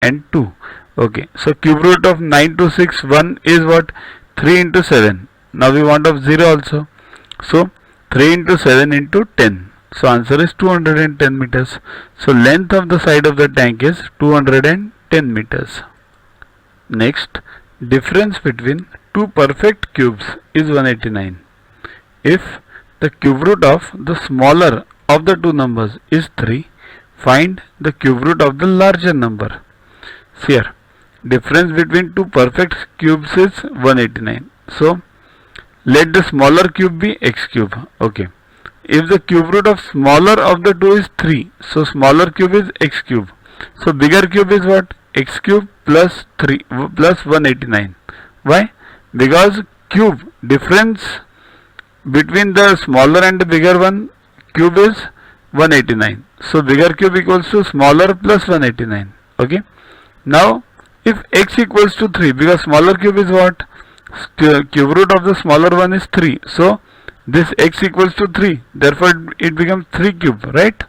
and 2. Okay, so cube root of 9261 is what? 3 into 7. Now we want of 0 also. So 3 into 7 into 10. So answer is 210 meters. So length of the side of the tank is 210 meters. Next, difference between two perfect cubes is 189. If the cube root of the smaller of the two numbers is 3, find the cube root of the larger number. Here, difference between two perfect cubes is 189. So, let the smaller cube be x cube. Okay. If the cube root of smaller of the two is 3, so smaller cube is x cube. So, bigger cube is what? X cube plus 3 plus 189. Why? Because cube difference between the smaller and the bigger one cube is 189. So bigger cube equals to smaller plus 189. Okay. Now if x equals to 3, because smaller cube is what? Cube root of the smaller one is 3. So this x equals to 3. Therefore it becomes 3 cube, right?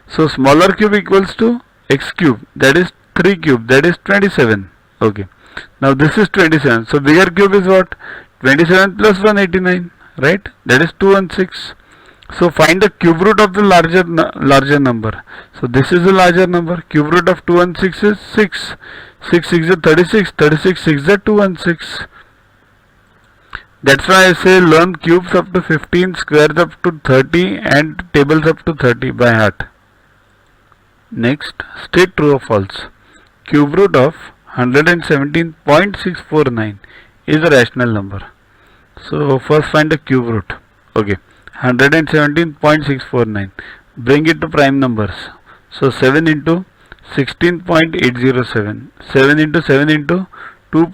So smaller cube equals to x cube, that is 3 cube, that is 27. Okay. Now this is 27. So bigger cube is what? 27 plus 189, right? That is 216. So find the cube root of the larger number. So this is the larger number. Cube root of 216 is 6. 6 6 is 36. 36 6 is 216. That's why I say learn cubes up to 15, squares up to 30 and tables up to 30 by heart. Next, state true or false. Cube root of 117.649 is a rational number. So first find the cube root. Okay, 117.649. Bring it to prime numbers. So 7 into 16.807. 7 into 7 into 2.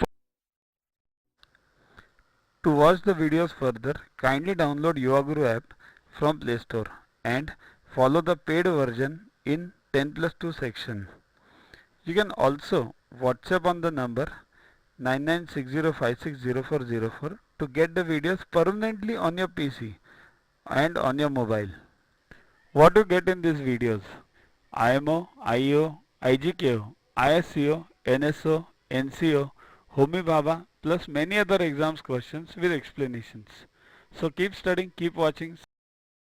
To watch the videos further, kindly download YuvaGuru app from Play Store and follow the paid version in 10+2 section. You can also WhatsApp on the number 9960560404 to get the videos permanently on your PC and on your mobile. What you get in these videos? IMO, IO, IGKO, ISCO, NSO, NCO, Homi Bhabha plus many other exams questions with explanations. So keep studying, keep watching.